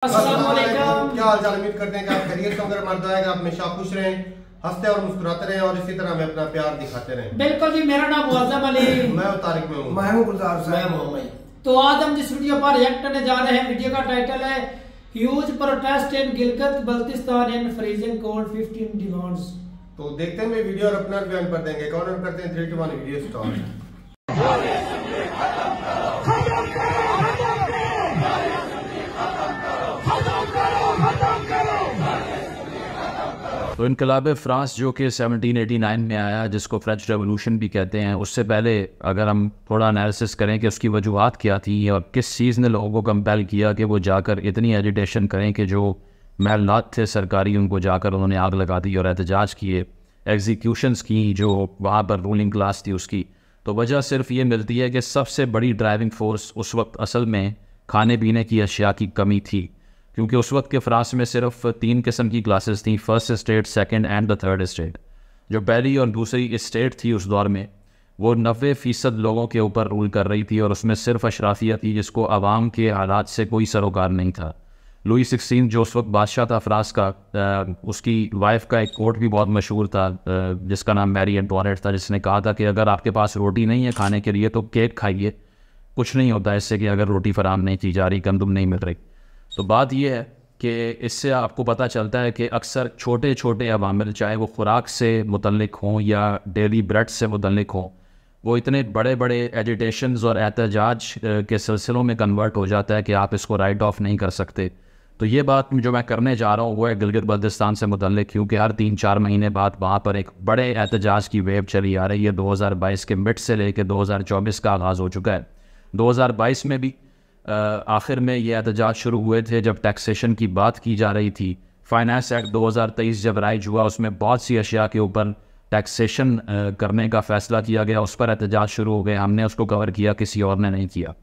अस्सलामुअलैकुम। क्या हाल चाल, उम्मीद करते हैं कि आप खैरियत से होंगे। हमारा दुआ है कि आप हमेशा खुश रहें, हंसते और मुस्कुराते रहें और इसी तरह हमें अपना प्यार दिखाते रहें। बिल्कुल जी, मेरा नाम मुअज़्ज़म अली, मैं तारिक में हूँ, मैं हूँ गुलजार साहब। तो आज हम जिस वीडियो पर रिएक्ट करने जा रहे हैं, वीडियो का टाइटल है huge protest in Gilgit Baltistan in freezing cold 15 demands. तो देखते हैं वीडियो और अपना बयान कर देंगे। कौन करते हैं 3 2 1 वीडियो स्टार्ट। तो इनकलाब फ़्रांस जो कि 1789 में आया, जिसको फ्रेंच रेवोल्यूशन भी कहते हैं, उससे पहले अगर हम थोड़ा एनालिसिस करें कि उसकी वजूहत क्या थी और किस चीज़ ने लोगों को कंपेल किया कि वो जाकर इतनी एजिटेशन करें कि जो महलात थे सरकारी उनको जाकर उन्होंने आग लगा दी और एहतजाज किए, एग्जीक्यूशंस की जो वहाँ पर रूलिंग क्लास थी उसकी। तो वजह सिर्फ ये मिलती है कि सबसे बड़ी ड्राइविंग फोर्स उस वक्त असल में खाने पीने की अशिया की कमी थी, क्योंकि उस वक्त के फ्रांस में सिर्फ 3 किस्म की क्लासेस थी, first state, second and the third state. जो पहली और दूसरी स्टेट थी उस दौर में वो 90% लोगों के ऊपर रूल कर रही थी और उसमें सिर्फ अशराफिया थी जिसको आवाम के हालात से कोई सरोकार नहीं था। लुई 16 जो उस वक्त बादशाह था फ्रांस का, उसकी वाइफ का एक कोट भी बहुत मशहूर था जिसका नाम मैरी एंटोनेट था, जिसने कहा था कि अगर आपके पास रोटी नहीं है खाने के लिए तो केक खाइए, कुछ नहीं होता इससे कि अगर रोटी फराम नहीं की जा रही, गंदुम नहीं मिल रही। तो बात यह है कि इससे आपको पता चलता है कि अक्सर छोटे छोटे अवामिल, चाहे वो खुराक से मुतल्लिक हों या डेली ब्रेड से मुतल्लिक हों, वो इतने बड़े बड़े एजिटेशंस और एहतजाज के सिलसिलों में कन्वर्ट हो जाता है कि आप इसको राइट ऑफ नहीं कर सकते। तो ये बात जो मैं करने जा रहा हूँ वो है गिलगित बल्तिस्तान से मुतल्लिक, क्योंकि हर 3-4 महीने बाद वहाँ पर एक बड़े एहतजाज की वेव चली आ रही है। 2022 के मिड से लेकर 2024 का आगाज़ हो चुका है। 2022 में भी आखिर में ये एहतजाज शुरू हुए थे जब टैक्सेशन की बात की जा रही थी। फाइनेंस एक्ट 2023 जब राइज हुआ उसमें बहुत सी अशिया के ऊपर टैक्सेशन करने का फ़ैसला किया गया, उस पर एहतजाज शुरू हो गए। हमने उसको कवर किया, किसी और ने नहीं किया।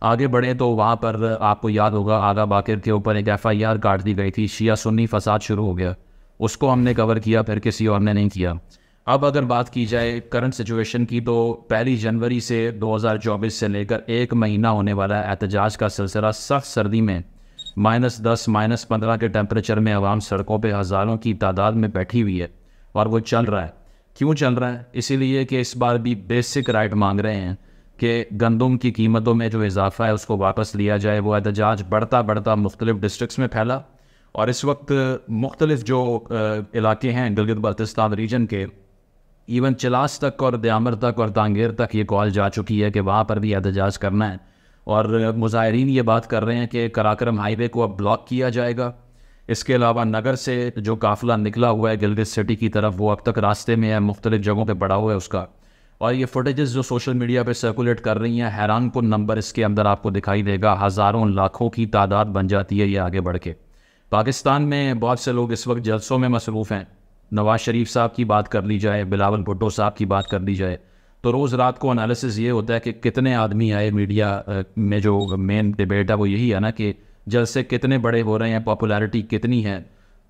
आगे बढ़े तो वहाँ पर आपको याद होगा आगा बाकिर के ऊपर एक FIR काट दी गई थी, शिया सुन्नी फसाद शुरू हो गया, उसको हमने कवर किया, फिर किसी और ने नहीं किया। अब अगर बात की जाए करंट सिचुएशन की तो 1 जनवरी से 2024 से लेकर 1 महीना होने वाला है एहतजाज का सिलसिला। सख्त सर्दी में -10 -15 के टेम्परेचर में आवाम सड़कों पे हज़ारों की तादाद में बैठी हुई है और वो चल रहा है। क्यों चल रहा है? इसीलिए कि इस बार भी बेसिक राइट मांग रहे हैं कि गंदम की कीमतों में जो इजाफा है उसको वापस लिया जाए। वो एहतजाज बढ़ता बढ़ता मुख्तलिफ डिस्ट्रिक्ट्स में फैला और इस वक्त मुख्तलिफ जो इलाके हैं गिलगित बल्तिस्तान रीजन के, इवन चिलास तक और दयामर तक और तांगेर तक ये कॉल जा चुकी है कि वहाँ पर भी एहतजाज करना है। और मुजाहिरीन ये बात कर रहे हैं कि कराक्रम हाईवे को अब ब्लॉक किया जाएगा। इसके अलावा नगर से जो काफ़िला निकला हुआ है गिलगित सिटी की तरफ वो अब तक रास्ते में है, मुख्तलिफ जगहों पे पड़ा हुआ है उसका। और ये फुटेजेस जो सोशल मीडिया पे सर्कुलेट कर रही हैं, हैरान कुन नंबर इसके अंदर आपको दिखाई देगा, हज़ारों लाखों की तादाद बन जाती है ये आगे बढ़ के। पाकिस्तान में बहुत से लोग इस वक्त जलसों में मसरूफ़ हैं। नवाज़ शरीफ साहब की बात कर ली जाए, बिलावल भुट्टो साहब की बात कर ली जाए, तो रोज़ रात को एनालिसिस ये होता है कि कितने आदमी आए। मीडिया में जो मेन डिबेट है वो यही है ना कि जलसे कितने बड़े हो रहे हैं, पॉपुलैरिटी कितनी है।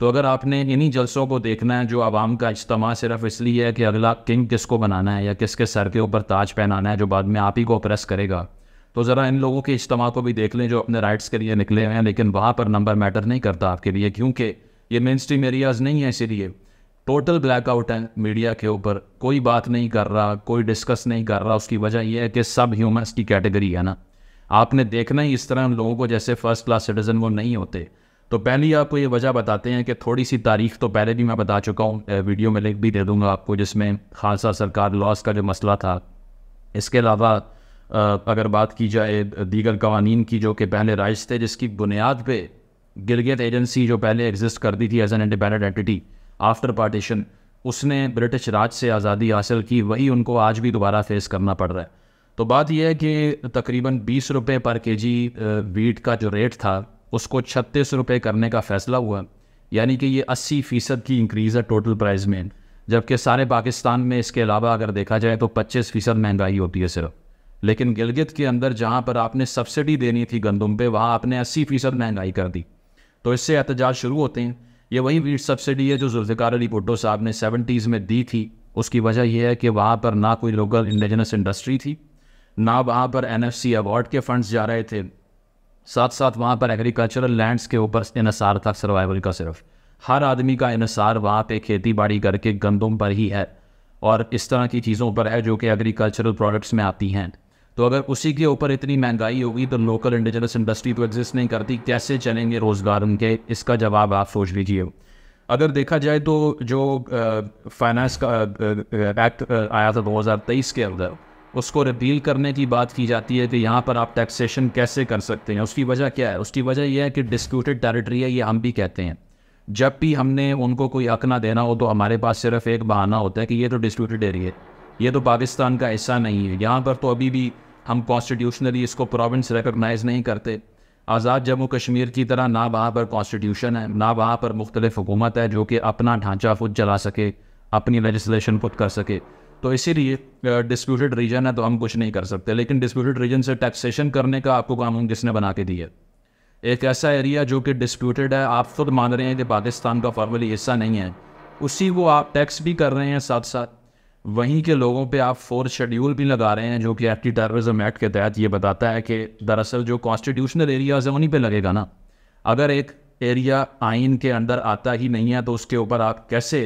तो अगर आपने इन्हीं जलसों को देखना है जो आवाम का इज्तिमा सिर्फ इसलिए है कि अगला किंग किसको बनाना है या किसके सर के ऊपर ताज पहनाना है जो बाद में आप ही को ऑप्रेस करेगा, तो ज़रा इन लोगों के इज्तिमा को भी देख लें जो अपने राइट्स के लिए निकले हुए हैं। लेकिन वहाँ पर नंबर मैटर नहीं करता आपके लिए, क्योंकि ये मेन स्ट्रीम एरियाज़ नहीं है। इसीलिए टोटल ब्लैकआउट है मीडिया के ऊपर, कोई बात नहीं कर रहा, कोई डिस्कस नहीं कर रहा। उसकी वजह यह है कि सब ह्यूमंस की कैटेगरी है ना, आपने देखना ही इस तरह उन लोगों को जैसे फर्स्ट क्लास सिटीज़न वो नहीं होते। तो पहले आपको ये वजह बताते हैं कि थोड़ी सी तारीख तो पहले भी मैं बता चुका हूँ, वीडियो में लिंक भी दे दूँगा आपको, जिसमें खालसा सरकार लॉस का जो मसला था। इसके अलावा अगर बात की जाए दीगर कवानीन की जो कि पहले राइज थे, जिसकी बुनियाद पे गिलगित एजेंसी जो पहले एग्जिस्ट करती थी as an independent entity after partition, उसने ब्रिटिश राज से आज़ादी हासिल की, वही उनको आज भी दोबारा फेस करना पड़ रहा है। तो बात यह है कि तकरीबन 20 रुपये पर केजी वीट का जो रेट था उसको 36 रुपये करने का फ़ैसला हुआ, यानी कि ये 80% की इंक्रीज़ है टोटल प्राइस में। जबकि सारे पाकिस्तान में इसके अलावा अगर देखा जाए तो 25% महंगाई होती है सिर्फ। लेकिन गिलगित के अंदर जहाँ पर आपने सब्सिडी देनी थी गंदम पे, वहाँ आपने 80% महंगाई कर दी। तो इससे एहतजाज शुरू होते हैं। ये वही वीट सब्सिडी है जो जुल्फ़िकार अली भुट्टो साहब ने 70s में दी थी। उसकी वजह यह है कि वहाँ पर ना कोई लोकल इंडिजिनस इंडस्ट्री थी, ना वहाँ पर NFC अवार्ड के फंड्स जा रहे थे, साथ साथ वहाँ पर एग्रीकल्चरल लैंड्स के ऊपर इन्हिसार था सर्वाइवल का। सिर्फ हर आदमी का इन्हिसार वहाँ पे खेती बाड़ी करके गंदम पर ही है और इस तरह की चीज़ों पर है जो कि एग्रीकल्चरल प्रोडक्ट्स में आती हैं। तो अगर उसी के ऊपर इतनी महंगाई होगी तो लोकल इंडिजिनस इंडस्ट्री तो एग्जिस्ट नहीं करती, कैसे चलेंगे रोज़गार उनके? इसका जवाब आप सोच लीजिए। अगर देखा जाए तो जो फाइनेंस का एक्ट आया था 2023 के अंदर, उसको रिपील करने की बात की जाती है कि यहाँ पर आप टैक्सेशन कैसे कर सकते हैं। उसकी वजह क्या है? उसकी वजह यह है कि डिस्प्यूटेड टेरिटरी है, ये हम भी कहते हैं। जब भी हमने उनको कोई हक ना देना हो तो हमारे पास सिर्फ एक बहाना होता है कि ये तो डिस्प्यूटेड एरिया है, ये तो पाकिस्तान का हिस्सा नहीं है। यहाँ पर तो अभी भी हम कॉन्स्टिट्यूशनली इसको प्रोविंस रिकगनाइज़ नहीं करते। आज़ाद जम्मू कश्मीर की तरह ना वहाँ पर कॉन्स्टिट्यूशन है, ना वहाँ पर मुख्तलिफ हुकूमत है जो कि अपना ढांचा खुद चला सके, अपनी लेजिस्लेशन खुद कर सके। तो इसीलिए डिस्प्यूटेड रीजन है तो हम कुछ नहीं कर सकते। लेकिन डिस्प्यूटेड रीजन से टैक्सेशन करने का आपको कानून किसने बना के दिया? एक ऐसा एरिया जो कि डिस्प्यूटेड है, आप खुद मान रहे हैं कि पाकिस्तान का फॉर्मली हिस्सा नहीं है, उसी को आप टैक्स भी कर रहे हैं, साथ साथ वहीं के लोगों पे आप 4th शेड्यूल भी लगा रहे हैं जो कि एंटी टेररिज्म एक्ट के तहत ये बताता है कि दरअसल जो कॉन्स्टिट्यूशनल एरियाज है उन्हीं पे लगेगा ना। अगर एक एरिया आइन के अंदर आता ही नहीं है तो उसके ऊपर आप कैसे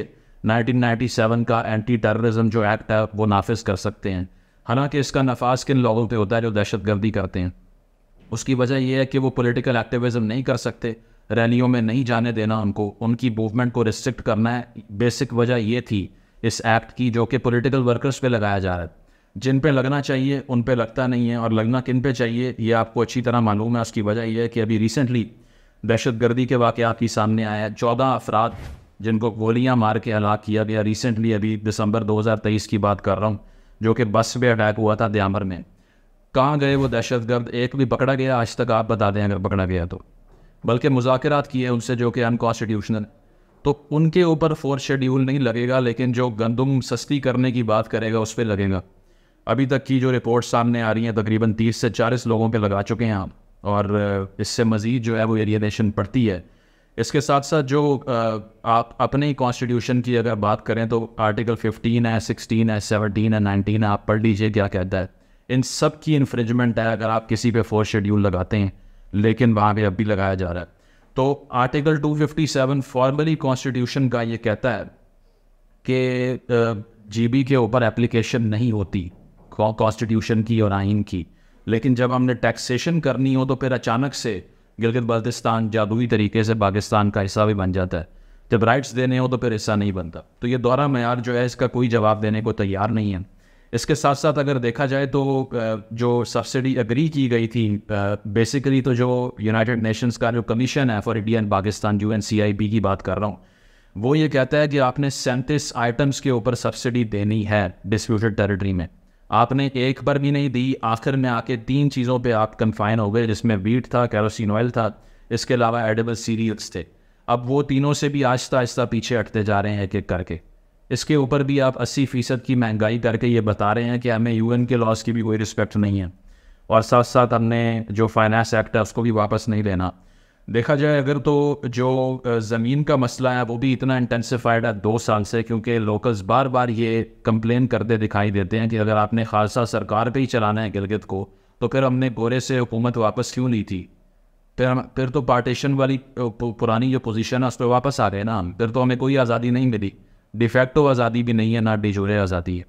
1997 का एंटी टेररिज्म जो एक्ट है वो नाफिज कर सकते हैं? हालांकि इसका नफाज किन लोगों पे होता है जो दहशतगर्दी करते हैं। उसकी वजह यह है कि वो पॉलिटिकल एक्टिविज्म नहीं कर सकते, रैलियों में नहीं जाने देना उनको, उनकी मूवमेंट को रिस्ट्रिक्ट करना है। बेसिक वजह ये थी इस एक्ट की जो कि पॉलिटिकल वर्कर्स पे लगाया जा रहा है। जिन पे लगना चाहिए उन पे लगता नहीं है, और लगना किन पे चाहिए ये आपको अच्छी तरह मालूम है। उसकी वजह यह है कि अभी रिसेंटली दहशतगर्दी के वाक़यात की सामने आया है। 14 अफराद जिनको गोलियां मार के हलाक किया गया। रिसेंटली अभी दिसंबर 2023 की बात कर रहा हूँ, जो कि बस पे अटैक हुआ था द्यामर में। कहाँ गए वो दहशतगर्द? एक भी पकड़ा गया आज तक? आप बता दें अगर पकड़ा गया तो। बल्कि मुज़ाकरात किए उनसे जो कि अनकॉन्स्टिट्यूशनल। तो उनके ऊपर 4th शेड्यूल नहीं लगेगा, लेकिन जो गंदम सस्ती करने की बात करेगा उस पर लगेगा। अभी तक की जो रिपोर्ट सामने आ रही हैं तकरीबन 30 से 40 लोगों पे लगा चुके हैं आप, और इससे मज़ीद जो है वो एरियनेशन पड़ती है। इसके साथ साथ जो आप अपने ही कॉन्स्टिट्यूशन की अगर बात करें तो आर्टिकल 15 है, 16 है, 17 है, 19 है, आप पढ़ लीजिए क्या कहता है। इन सब की इन्फ्रिंजमेंट है अगर आप किसी पे 4th शेड्यूल लगाते हैं, लेकिन वहाँ पे अब भी लगाया जा रहा है। तो आर्टिकल 257 फॉर्मली कॉन्स्टिट्यूशन का ये कहता है कि जीबी के ऊपर एप्लीकेशन नहीं होती कॉन्स्टिट्यूशन की और आइन की, लेकिन जब हमने टैक्सेशन करनी हो तो फिर अचानक से गिलगित बल्तिस्तान जादुई तरीके से पाकिस्तान का हिस्सा भी बन जाता है। जब राइट्स देने हो तो फिर हिस्सा नहीं बनता। तो ये दोहरा मेयार जो है इसका कोई जवाब देने को तैयार नहीं है। इसके साथ साथ अगर देखा जाए तो जो सब्सिडी एग्री की गई थी, बेसिकली तो जो यूनाइटेड नेशंस का जो कमीशन है for India and Pakistan, UNCIP की बात कर रहा हूँ, वो ये कहता है कि आपने 37 आइटम्स के ऊपर सब्सिडी देनी है डिस्प्यूटेड टेरिटरी में। आपने एक बार भी नहीं दी, आखिर में आके 3 चीज़ों पे आप कन्फाइन हो गए, जिसमें वीट था, केरोसिन ऑयल था, इसके अलावा एडिबल सीरियल्स थे। अब वो तीनों से भी आहिस्ता आहिस्ता पीछे हटते जा रहे हैं एक एक करके। इसके ऊपर भी आप 80% की महंगाई करके ये बता रहे हैं कि हमें UN के लॉज की भी कोई रिस्पेक्ट नहीं है, और साथ साथ हमने जो फाइनेंस एक्ट है उसको भी वापस नहीं लेना। देखा जाए अगर तो जो ज़मीन का मसला है वो भी इतना इंटेंसिफाइड है 2 साल से, क्योंकि लोकल्स बार बार ये कंप्लेन करते दिखाई देते हैं कि अगर आपने खालसा सरकार पे ही चलाना है गिलगित को, तो फिर हमने गोरे से हुकूमत वापस क्यों ली थी? फिर तो पार्टीशन वाली पुरानी जो पोजीशन है उस पर वापस आ गए ना। फिर तो हमें कोई आज़ादी नहीं मिली, डिफैक्टो आज़ादी भी नहीं है, ना डिजोरे आज़ादी है।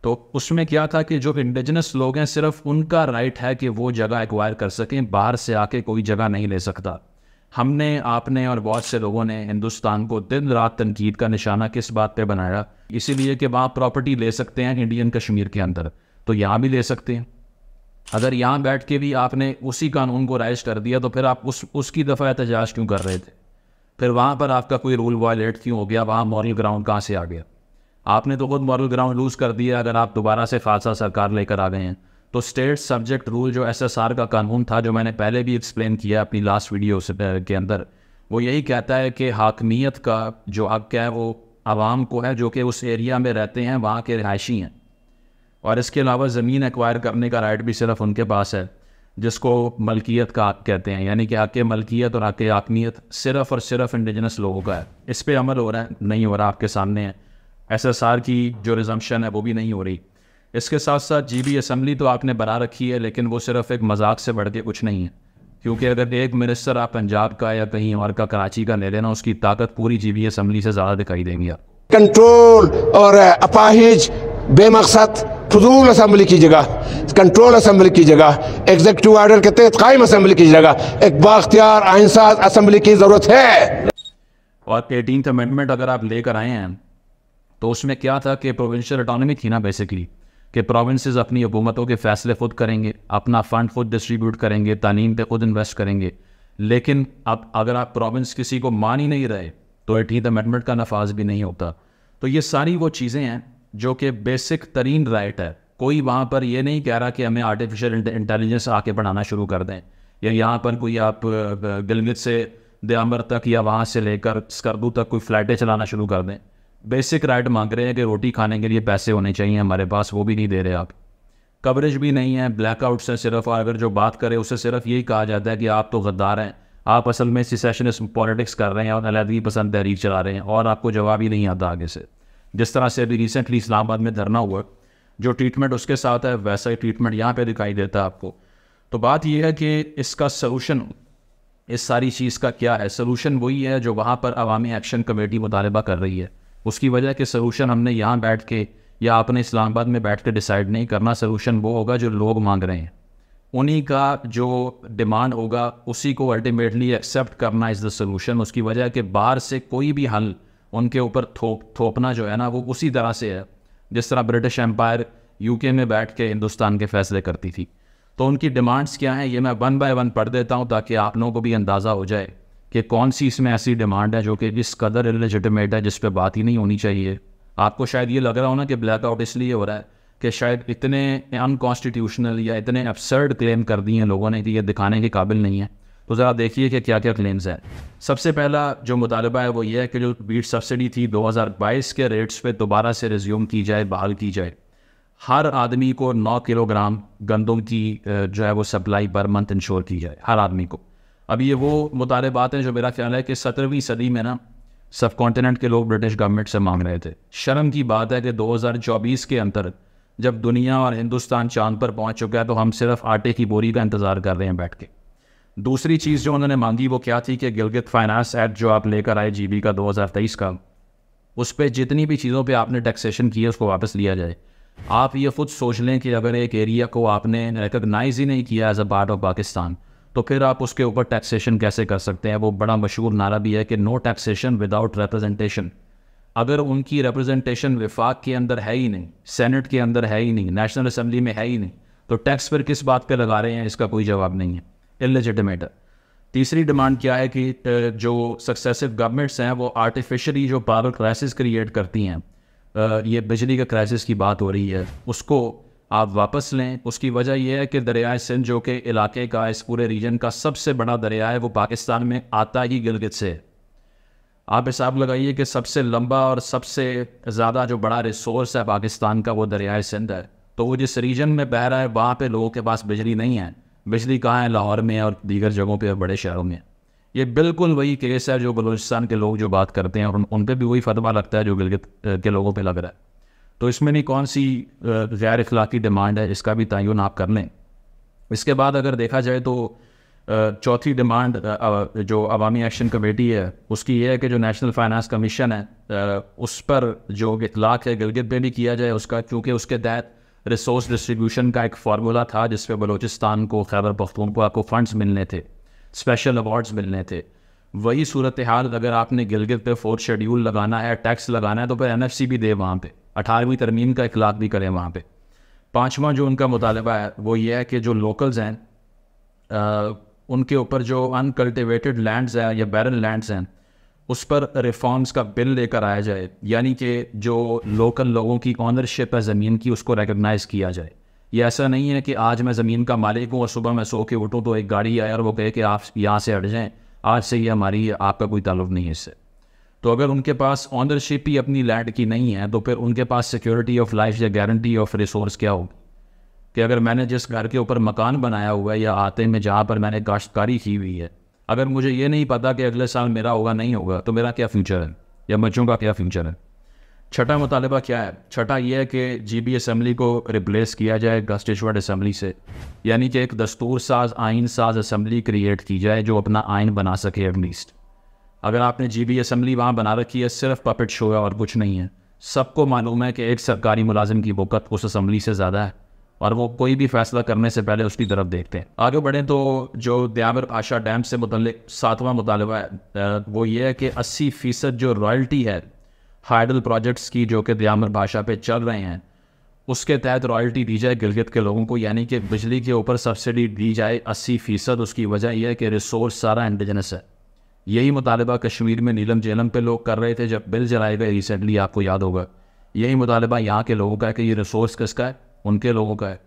तो उसमें क्या था कि जो इंडिजिनस लोग हैं सिर्फ उनका राइट है कि वो जगह एक्वायर कर सकें, बाहर से आके कोई जगह नहीं ले सकता। हमने, आपने और बहुत से लोगों ने हिंदुस्तान को दिन रात तनकीद का निशाना किस बात पे बनाया? इसीलिए कि वहाँ प्रॉपर्टी ले सकते हैं इंडियन कश्मीर के अंदर, तो यहाँ भी ले सकते हैं। अगर यहाँ बैठ के भी आपने उसी कानून को राइज कर दिया तो फिर आप उसकी दफ़ा एहतजाज क्यों कर रहे थे? फिर वहाँ पर आपका कोई रूल वायलेट क्यों हो गया? वहाँ मॉरल ग्राउंड कहाँ से आ गया? आपने तो खुद मॉरल ग्राउंड लूज़ कर दिया अगर आप दोबारा से खालसा सरकार लेकर आ गए हैं। तो स्टेट सब्जेक्ट रूल जो SSR का कानून था, जो मैंने पहले भी एक्सप्लेन किया अपनी लास्ट वीडियो के अंदर, वो यही कहता है कि हाकमियत का जो हक है वो आवाम को है जो कि उस एरिया में रहते हैं, वहाँ के रिहायशी हैं। और इसके अलावा ज़मीन एक्वायर करने का राइट भी सिर्फ उनके पास है, जिसको मलकियत का हक कहते हैं। यानी कि हक मलकियत और हक हाकमियत सिर्फ और सिर्फ इंडिजिनस लोगों का है। इस पर अमल हो रहा है? नहीं हो रहा, आपके सामने है। SSR की जो रिजम्पशन है वो भी नहीं हो रही। इसके साथ साथ GB असम्बली तो आपने बना रखी है, लेकिन वो सिर्फ एक मजाक से बढ़ के कुछ नहीं है, क्योंकि अगर एक मिनिस्टर आप पंजाब का या कहीं और का कराची का ले लेना, उसकी ताकत पूरी जीबी असम्बली से ज़्यादा दिखाई देगी आप। कंट्रोल और अपाहिज बेमकसद फजूल असम्बली की जगह, कंट्रोल असम्बली की जगह, एग्जीक्यूटिव ऑर्डर के तहत कायम असम्बली की जगह एक बाख्तियार आइंसाज असम्बली की जरूरत है। और 18th अमेंडमेंट अगर आप लेकर आए हैं तो उसमें क्या था कि प्रोविंशियल ऑटोनॉमी थी ना बेसिकली, कि प्रोविंसेस अपनी हुकूमतों के फ़ैसले खुद करेंगे, अपना फ़ंड खुद डिस्ट्रीब्यूट करेंगे, तालीम पे खुद इन्वेस्ट करेंगे। लेकिन अब अगर आप प्रोविंस किसी को मान ही नहीं रहे तो 18th अमेंडमेंट का नफाज भी नहीं होता। तो ये सारी वो चीज़ें हैं जो कि बेसिक तरीन राइट है। कोई वहाँ पर ये नहीं कह रहा कि हमें आर्टिफिशियल इंटेलिजेंस आके बढ़ाना शुरू कर दें, या यहाँ पर कोई आप गिलगित से दयामर तक या वहाँ से लेकर स्कर्दू तक कोई फ़्लाइटें चलाना शुरू कर दें। बेसिक राइट मांग रहे हैं कि रोटी खाने के लिए पैसे होने चाहिए हमारे पास, वो भी नहीं दे रहे आप। कवरेज भी नहीं है, ब्लैकआउट्स हैं सिर्फ, और अगर जो बात करें उससे सिर्फ यही कहा जाता है कि आप तो गद्दार हैं, आप असल में सिसेशनिस्ट पॉलिटिक्स कर रहे हैं और अलहदगी पसंद तहरीक चला रहे हैं, और आपको जवाब ही नहीं आता आगे से। जिस तरह से अभी रिसेंटली इस्लामाबाद में धरना हुआ, जो ट्रीटमेंट उसके साथ है वैसा ही ट्रीटमेंट यहाँ पे दिखाई देता है आपको। तो बात यह है कि इसका सलूशन इस सारी चीज़ का क्या है? सलूशन वही है जो वहाँ पर अवामी एक्शन कमेटी मुतालबा कर रही है। उसकी वजह कि सलूशन हमने यहाँ बैठ के या आपने इस्लामाबाद में बैठ के डिसाइड नहीं करना। सलूशन वो होगा जो लोग मांग रहे हैं, उन्हीं का जो डिमांड होगा उसी को अल्टीमेटली एक्सेप्ट करना इज़ द सलूशन। उसकी वजह कि बाहर से कोई भी हल उनके ऊपर थोपना जो है ना, वो उसी तरह से है जिस तरह ब्रिटिश एम्पायर यूके में बैठ के हिंदुस्तान के फैसले करती थी। तो उनकी डिमांड्स क्या हैं ये मैं 1 बाय 1 पढ़ देता हूँ ताकि आप लोगों को भी अंदाज़ा हो जाए कि कौन सी इसमें ऐसी डिमांड है जो कि इस कदर इलेजिटिमेट है, जिस पे बात ही नहीं होनी चाहिए। आपको शायद ये लग रहा हो ना कि ब्लैकआउट इसलिए हो रहा है कि शायद इतने अनकॉन्स्टिट्यूशनल या इतने एब्सर्ड क्लेम कर दिए हैं लोगों ने कि ये दिखाने के काबिल नहीं है। तो ज़रा देखिए कि क्या क्या क्लेम्स हैं। सबसे पहला जो मुतालबा है वो ये है कि जो वीट सब्सिडी थी 2022 के रेट्स पे दोबारा से रिज्यूम की जाए, बहाल की जाए। हर आदमी को 9 किलोग्राम गंदम की जो है वो सप्लाई पर मंथ इंश्योर की जाए हर आदमी को। अब ये वो मुतालबात हैं जो मेरा ख्याल है कि 17वीं सदी में ना सब कॉन्टिनेंट के लोग ब्रिटिश गवर्नमेंट से मांग रहे थे। शर्म की बात है कि 2024 के अंदर जब दुनिया और हिंदुस्तान चांद पर पहुंच चुका है तो हम सिर्फ आटे की बोरी का इंतज़ार कर रहे हैं बैठ के। दूसरी चीज़ जो उन्होंने मांगी वो क्या थी कि गिलगित फाइनेंस एक्ट जो आप लेकर आए GB का 2023 का, उस पर जितनी भी चीज़ों पे आपने टैक्सेशन की है उसको वापस लिया जाए। आप ये खुद सोच लें कि अगर एक एरिया को आपने रिकगनाइज़ ही नहीं किया as a part of Pakistan तो फिर आप उसके ऊपर टैक्सेशन कैसे कर सकते हैं। वो बड़ा मशहूर नारा भी है कि नो टैक्सेशन विदाउट रिप्रेजेंटेशन। अगर उनकी रिप्रेजेंटेशन विफाक के अंदर है ही नहीं, सेनेट के अंदर है ही नहीं, नेशनल असम्बली में है ही नहीं, तो टैक्स फिर किस बात पे लगा रहे हैं, इसका कोई जवाब नहीं है, इलेजिटिमेट है। तीसरी डिमांड क्या है कि जो सक्सेसिव गवर्नमेंट्स हैं वो आर्टिफिशियली जो पावर क्राइसिस क्रिएट करती हैं, ये बिजली का क्राइसिस की बात हो रही है, उसको आप वापस लें। उसकी वजह यह है कि दरियाए सिंध जो कि इलाके का, इस पूरे रीजन का सबसे बड़ा दरिया है, वो पाकिस्तान में आता ही गिलगित से है। आप हिसाब लगाइए कि सबसे लंबा और सबसे ज़्यादा जो बड़ा रिसोर्स है पाकिस्तान का वो दरियाए सिंध है। तो वो जिस रीजन में बह रहा है वहाँ पे लोगों के पास बिजली नहीं है। बिजली कहाँ है? लाहौर में और दीगर जगहों पे, बड़े शहरों में। ये बिल्कुल वही केस है जो बलूचिस्तान के लोग जो बात करते हैं और उन पर भी वही फतवा लगता है जो गिलगित के लोगों पे लग रहा है। तो इसमें नहीं कौन सी गैर इखलाकी डिमांड है, इसका भी तयन आप कर लें। इसके बाद अगर देखा जाए तो चौथी डिमांड जो अवामी एक्शन कमेटी है उसकी ये है कि जो नेशनल फाइनेंस कमीशन है उस पर जो इतलाक़ है गिलगित पे भी किया जाए उसका, क्योंकि उसके तहत रिसोर्स डिस्ट्रीब्यूशन का एक फार्मूला था जिस पे बलूचिस्तान को, खैबर पख्तूनख्वा को फंड्स मिलने थे, स्पेशल अवार्ड्स मिलने थे। वही सूरत हाल अगर आपने गिलगित पे 4th शेड्यूल लगाना है, टैक्स लगाना है, तो फिर NFC भी दे वहाँ पे, 18वीं तरमीम का इखलाक भी करें वहाँ पे। पाँचवा जो उनका मुतालबा है वो ये है कि जो लोकल्स हैं उनके ऊपर जो अनकल्टिवेटेड लैंड्स हैं या बैरन लैंड्स हैं उस पर रिफॉर्म्स का बिल लेकर आया जाए, यानी कि जो लोकल लोगों की ऑनरशिप है ज़मीन की उसको रिकगनाइज़ किया जाए। ये ऐसा नहीं है कि आज मैं ज़मीन का मालिक हूँ और सुबह मैं सो के उठूँ तो एक गाड़ी आए और वो कहे कि आप यहाँ से हट जाएँ, आज से ये हमारी, आपका कोई ताल्लुक़ नहीं है इससे। तो अगर उनके पास ऑनरशिप ही अपनी लैंड की नहीं है तो फिर उनके पास सिक्योरिटी ऑफ लाइफ या गारंटी ऑफ रिसोर्स क्या होगी? कि अगर मैंने जिस घर के ऊपर मकान बनाया हुआ है या आते में जहाँ पर मैंने काश्तकारी की हुई है, अगर मुझे ये नहीं पता कि अगले साल मेरा होगा नहीं होगा तो मेरा क्या फ्यूचर है या बच्चों का क्या फ्यूचर है? छठा मुतालबा क्या है? छठा ये है कि GB असम्बली को रिप्लेस किया जाए कॉन्स्टिट्यूएंट असम्बली से, यानी कि एक दस्तूर साज आइन साज असम्बली क्रिएट की जाए जो अपना आइन बना सके एटलीस्ट। अगर आपने GB असम्बली वहाँ बना रखी है, सिर्फ पपेट शो है और कुछ नहीं है। सबको मालूम है कि एक सरकारी मुलाजिम की वक़्त उस असम्बली से ज़्यादा है और वो कोई भी फैसला करने से पहले उसकी तरफ देखते हैं। आगे बढ़ें तो जो दयाबर पाशा डैम से मुतल्लिक 7वां मुतालबा है वो ये है कि 80% जो रॉयल्टी है हाइडल प्रोजेक्ट्स की जो कि दयाबर पाशा पे चल रहे हैं, उसके तहत रॉयल्टी दी जाए गिलगित के लोगों को, यानी कि बिजली के ऊपर सब्सिडी दी जाए 80%। उसकी वजह यह है कि रिसोर्स सारा इंडिजनस है। यही मुतालबा कश्मीर में नीलम जेलम पे लोग कर रहे थे जब बिल जलाए गए रिसेंटली, आपको याद होगा। यही मुतालबा यहाँ के लोगों का है कि ये रिसोर्स किसका है? उनके लोगों का है।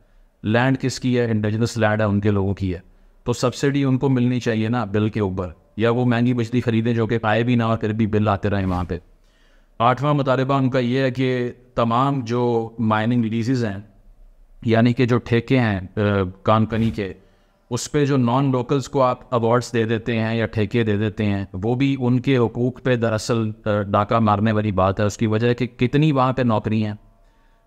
लैंड किसकी है? इंडिजिनस लैंड है, उनके लोगों की है। तो सब्सिडी उनको मिलनी चाहिए ना बिल के ऊपर, या वो महंगी बिजली खरीदें जो कि आए भी ना और फिर भी बिल आते रहे वहाँ पे। 8वां मुतालबा उनका ये है कि तमाम जो माइनिंग लीजेस हैं, यानी कि जो ठेके हैं कानकनी के, उस पे जो नॉन लोकल्स को आप अवार्ड्स दे देते हैं या ठेके दे देते हैं, वो भी उनके हुकूक पे दरअसल डाका मारने वाली बात है। उसकी वजह है कि कितनी वहाँ पे नौकरी हैं,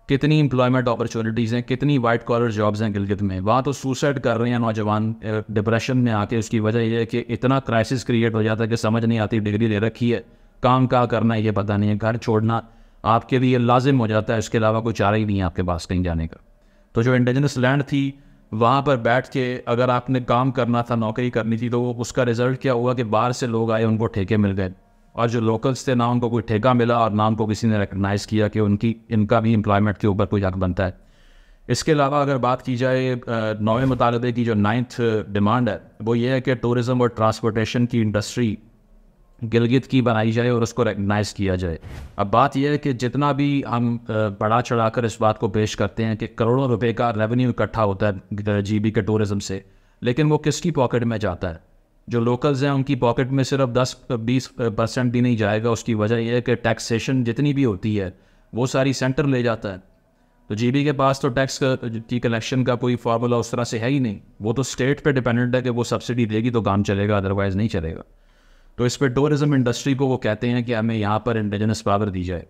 कितनी एम्प्लॉयमेंट अपॉर्चुनिटीज़ हैं, कितनी वाइट कॉलर जॉब्स हैं गिलगित में। वहाँ तो सुसाइड कर रहे हैं नौजवान डिप्रेशन में आके। उसकी वजह यह है कि इतना क्राइसिस क्रिएट हो जाता है कि समझ नहीं आती, डिग्री ले रखी है, काम क्या करना है ये पता नहीं है, घर छोड़ना आपके लिए लाजिम हो जाता है, इसके अलावा कोई चारा ही नहीं है आपके पास कहीं जाने का। तो जो इंडिजिनस लैंड थी वहाँ पर बैठ के अगर आपने काम करना था, नौकरी करनी थी, तो उसका रिजल्ट क्या हुआ कि बाहर से लोग आए, उनको ठेके मिल गए, और जो लोकल्स थे ना उनको कोई ठेका मिला और ना उनको किसी ने रिकगनाइज़ किया कि इनका भी एम्प्लॉयमेंट के ऊपर कोई हक बनता है। इसके अलावा अगर बात की जाए 9वें मुतालबे की जो 9th डिमांड है वो ये है कि टूरिज़म और ट्रांसपोर्टेशन की इंडस्ट्री गिलगित की बनाई जाए और उसको रिकगनाइज़ किया जाए। अब बात यह है कि जितना भी हम बढ़ा चढ़ा कर इस बात को पेश करते हैं कि करोड़ों रुपए का रेवेन्यू इकट्ठा होता है GB के टूरिज़म से, लेकिन वो किसकी पॉकेट में जाता है? जो लोकल्स हैं उनकी पॉकेट में सिर्फ 10-20% भी नहीं जाएगा। उसकी वजह यह है कि टैक्सेशन जितनी भी होती है वो सारी सेंटर ले जाता है। तो GB के पास तो टैक्स की कलेक्शन का कोई फार्मूला उस तरह से है ही नहीं, वो तो स्टेट पे डिपेंडेंट है कि वो सब्सिडी देगी तो काम चलेगा, अदरवाइज़ नहीं चलेगा। तो इस पर टूरिज़म इंडस्ट्री को वो कहते हैं कि हमें यहाँ पर इंडिजिनस पावर दी जाए।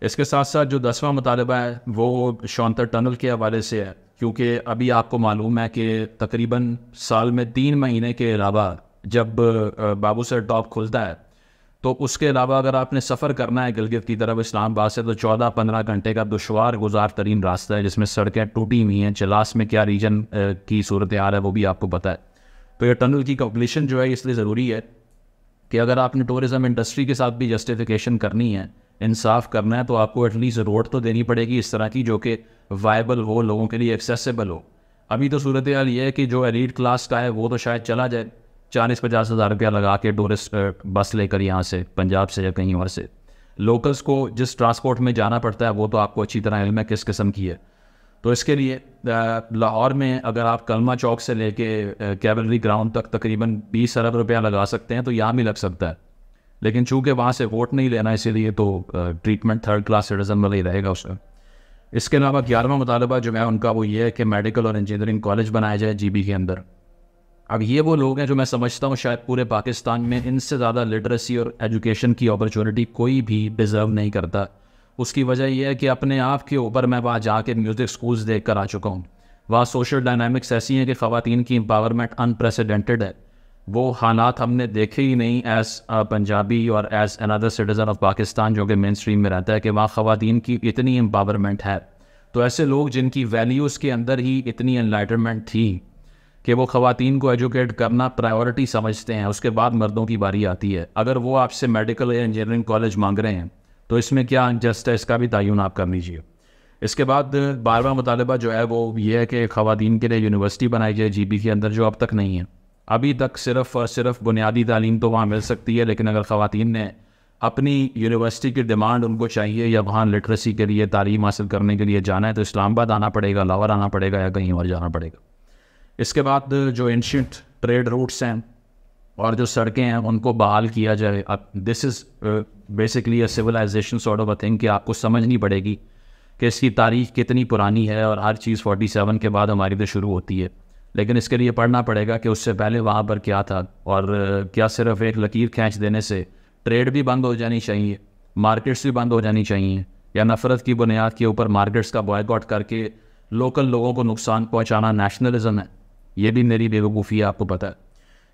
इसके साथ साथ जो 10वां मुतालबा है वो शौंतर टनल के हवाले से है, क्योंकि अभी आपको मालूम है कि तकरीबन साल में 3 महीने के अलावा जब बाबूसर टॉप खुलता है तो उसके अलावा अगर आपने सफ़र करना है गिलगित की तरफ इस्लामाबाद से तो 14-15 घंटे का दुश्वार गुजार तरीन रास्ता है, जिसमें सड़कें टूटी हुई हैं। चलास में क्या रीजन की सूरत हाल है वो भी आपको पता है। तो ये टनल की कंप्लीशन जो है इसलिए ज़रूरी है कि अगर आपने टूरिज़म इंडस्ट्री के साथ भी जस्टिफिकेशन करनी है, इंसाफ करना है, तो आपको एटलीस्ट रोड तो देनी पड़ेगी इस तरह की जो कि वायबल हो, लोगों के लिए एक्सेसिबल हो। अभी तो सूरत हाल ये है कि जो एलीट क्लास का है वो तो शायद चला जाए 40-50 हज़ार रुपया लगा के टूरिस्ट बस लेकर यहाँ से, पंजाब से या कहीं और से। लोकल्स को जिस ट्रांसपोर्ट में जाना पड़ता है वो तो आपको अच्छी तरह इल्म है किस किस्म की है। तो इसके लिए लाहौर में अगर आप कलमा चौक से लेके कैवलरी ग्राउंड तक तकरीबन 20 अरब रुपया लगा सकते हैं तो यहाँ भी लग सकता है, लेकिन चूँकि वहाँ से वोट नहीं लेना इसीलिए तो ट्रीटमेंट 3rd क्लास सिटीजन वाला ही रहेगा उसका। इसके अलावा 11वां मुतालबा जो है उनका वो ये है कि मेडिकल और इंजीनियरिंग कॉलेज बनाया जाए GB के अंदर। अब ये वो लोग हैं जो मैं समझता हूँ शायद पूरे पाकिस्तान में इनसे ज़्यादा लिटरेसी और एजुकेशन की अपॉर्चुनिटी कोई भी डिज़र्व नहीं करता। उसकी वजह यह है कि अपने आप के ऊपर मैं वहाँ जाके म्यूज़िक स्कूल्स देख कर आ चुका हूँ। वहाँ सोशल डायनामिक्स ऐसी हैं कि ख़वातीन की एम्पावरमेंट अनप्रेसिडेंटेड है। वो हालात हमने देखे ही नहीं एज़ पंजाबी और as another citizen of Pakistan जो कि मेन स्ट्रीम में रहता है कि वहाँ ख़वातीन की इतनी एम्पावरमेंट है। तो ऐसे लोग जिनकी वैल्यूज़ के अंदर ही इतनी एनलाइटनमेंट थी कि वो ख़वातीन को एजुकेट करना प्रायोरिटी समझते हैं, उसके बाद मर्दों की बारी आती है। अगर वो आपसे मेडिकल या इंजीनियरिंग कॉलेज मांग रहे हैं तो इसमें क्या अनजस्ट है, इसका भी तयन आप कर लीजिए। इसके बाद 12वां मुतालबा जो है वो ये है कि ख़वातीन के लिए यूनिवर्सिटी बनाई जाए GB के अंदर, जो अब तक नहीं है। अभी तक सिर्फ और सिर्फ बुनियादी तालीम तो वहाँ मिल सकती है, लेकिन अगर ख़वातीन ने अपनी यूनिवर्सिटी की डिमांड उनको चाहिए या वहाँ लिटरेसी के लिए तालीम हासिल करने के लिए जाना है तो इस्लामाबाद आना पड़ेगा, लाहौर आना पड़ेगा या कहीं और जाना पड़ेगा। इसके बाद जो एंशिएंट ट्रेड रूट्स हैं और जो सड़कें हैं उनको बहाल किया जाए। अब this is basically a civilisation sort of a thing कि आपको समझनी पड़ेगी कि इसकी तारीख कितनी पुरानी है और हर चीज़ 47 के बाद हमारी तो शुरू होती है, लेकिन इसके लिए पढ़ना पड़ेगा कि उससे पहले वहाँ पर क्या था। और क्या सिर्फ एक लकीर खींच देने से ट्रेड भी बंद हो जानी चाहिए, मार्केट्स भी बंद हो जानी चाहिए, या नफ़रत की बुनियाद के ऊपर मार्केट्स का बॉयकॉट करके लोकल लोगों को नुकसान पहुंचाना नेशनलिज्म है? ये भी मेरी बेवकूफ़ी है, आपको पता है।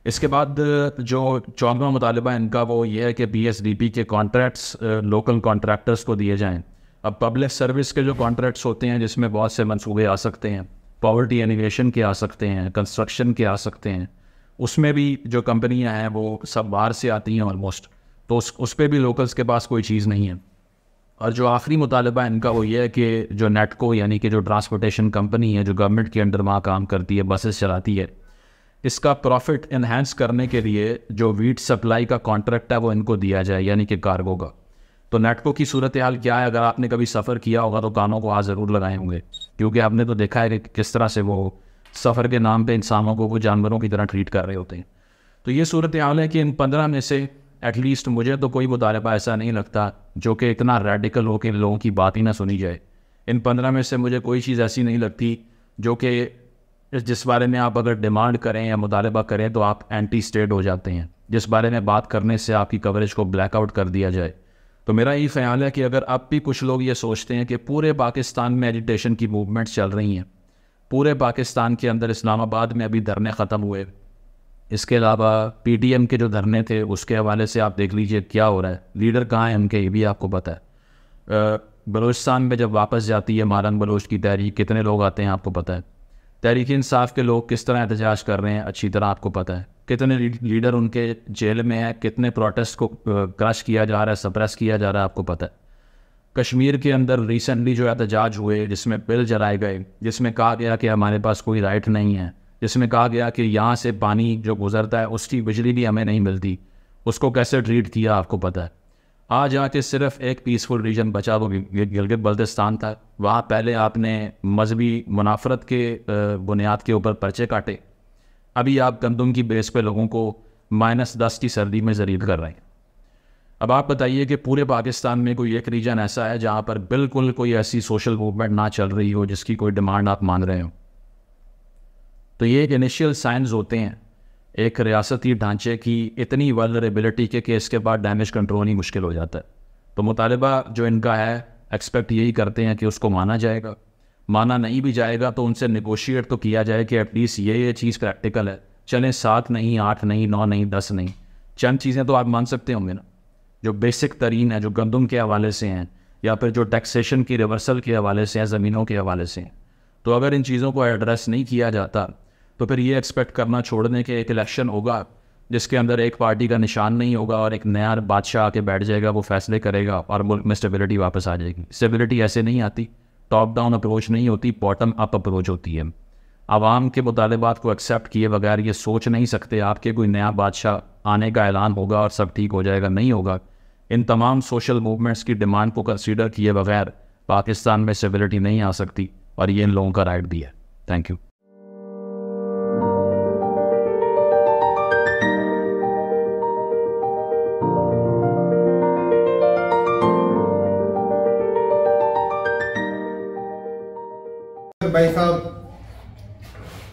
इसके बाद जो 14वां मुतालबा इनका वो ये है कि PSDP के कॉन्ट्रैक्ट्स लोकल कॉन्ट्रैक्टर्स को दिए जाएँ। अब पब्लिक सर्विस के जो कॉन्ट्रैक्ट्स होते हैं जिसमें बहुत से मंसूबे आ सकते हैं, पॉवर्टी एनिवेशन के आ सकते हैं, कंस्ट्रक्शन के आ सकते हैं, उसमें भी जो कंपनियां हैं वो सब बाहर से आती हैं ऑलमोस्ट, तो उस पर भी लोकल्स के पास कोई चीज़ नहीं है। और जो आखिरी मुतालबा इनका वो ये है कि जो नेटको यानी कि जो ट्रांसपोर्टेशन कंपनी है जो गवर्नमेंट के अंडर वहाँ काम करती है, बसेस चलाती है, इसका प्रॉफिट इन्हेंस करने के लिए जो वीट सप्लाई का कॉन्ट्रैक्ट है वो इनको दिया जाए, यानी कि कार्गो का। तो नेटको की सूरत हाल क्या है? अगर आपने कभी सफ़र किया होगा तो कानों को हाथ ज़रूर लगाए होंगे, क्योंकि आपने तो देखा है कि किस तरह से वो सफ़र के नाम पे इंसानों को वो जानवरों की तरह ट्रीट कर रहे होते हैं। तो ये सूरत हाल है कि इन 15 में से एटलीस्ट मुझे तो कोई मुतालबा ऐसा नहीं लगता जो कि इतना रेडिकल हो कि लोगों की बात ही ना सुनी जाए। इन 15 में से मुझे कोई चीज़ ऐसी नहीं लगती जो कि जिस बारे में आप अगर डिमांड करें या मुतालबा करें तो आप एंटी स्टेट हो जाते हैं, जिस बारे में बात करने से आपकी कवरेज को ब्लैकआउट कर दिया जाए। तो मेरा ये ख्याल है कि अगर अब भी कुछ लोग ये सोचते हैं कि पूरे पाकिस्तान में एजिटेशन की मूवमेंट्स चल रही हैं, पूरे पाकिस्तान के अंदर इस्लामाबाद में अभी धरने ख़त्म हुए, इसके अलावा PTM के जो धरने थे उसके हवाले से आप देख लीजिए क्या हो रहा है, लीडर कहाँ हैं उनके ये भी आपको पता है। बलूचिस्तान में जब वापस जाती है मारन बलोच की तहरीक, कितने लोग आते हैं आपको पता है। तहरीक इंसाफ के लोग किस तरह एहतजाज कर रहे हैं अच्छी तरह आपको पता है। कितने लीडर उनके जेल में हैं, कितने प्रोटेस्ट को क्रश किया जा रहा है, सप्रेस किया जा रहा है, आपको पता है। कश्मीर के अंदर रिसेंटली जो एहतजाज हुए जिसमें बिल जलाए गए, जिसमें कहा गया कि हमारे पास कोई राइट नहीं है, जिसमें कहा गया कि यहाँ से पानी जो गुजरता है उसकी बिजली भी हमें नहीं मिलती, उसको कैसे ट्रीट किया आपको पता है। आज आके सिर्फ एक पीसफुल रीजन बचा वो गिलगित बल्तिस्तान था। वहाँ पहले आपने मजहबी मुनाफरत के बुनियाद के ऊपर पर्चे काटे, अभी आप गंदम की बेस पे लोगों को -10 की सर्दी में ज़लील कर रहे हैं। अब आप बताइए कि पूरे पाकिस्तान में कोई एक रीजन ऐसा है जहाँ पर बिल्कुल कोई ऐसी सोशल मूवमेंट ना चल रही हो जिसकी कोई डिमांड आप मान रहे हो। तो ये एक इनिशियल साइंस होते हैं एक रियासती ढांचे की इतनी वल्नरेबिलिटी के इसके बाद डैमेज कंट्रोल ही मुश्किल हो जाता है। तो मुतालबा जो इनका है एक्सपेक्ट यही करते हैं कि उसको माना जाएगा, माना नहीं भी जाएगा तो उनसे नेगोशिएट तो किया जाए कि एटलीस्ट ये चीज़ प्रैक्टिकल है, चलें 7 नहीं 8 नहीं 9 नहीं 10 नहीं, चंद चीज़ें तो आप मान सकते होंगे ना जो बेसिक तरीन है, जो गंदम के हवाले से हैं या फिर जो टैक्सेशन की रिवर्सल के हवाले से हैं, ज़मीनों के हवाले से हैं। तो अगर इन चीज़ों को एड्रेस नहीं किया जाता तो फिर ये एक्सपेक्ट करना छोड़ने के एक इलेक्शन होगा जिसके अंदर एक पार्टी का निशान नहीं होगा और एक नया बादशाह आके बैठ जाएगा, वो फैसले करेगा और मुल्क में स्टेबिलिटी वापस आ जाएगी। स्टेबिलिटी ऐसे नहीं आती, टॉप डाउन अप्रोच नहीं होती, बॉटम अप अप्रोच होती है। आवाम के मुतालबात को एक्सेप्ट किए बगैर ये सोच नहीं सकते आपके कोई नया बादशाह आने का ऐलान होगा और सब ठीक हो जाएगा, नहीं होगा। इन तमाम सोशल मूवमेंट्स की डिमांड को कंसीडर किए बगैर पाकिस्तान में स्टेबिलिटी नहीं आ सकती और ये इन लोगों का राइट भी है। Thank you. भाई साहब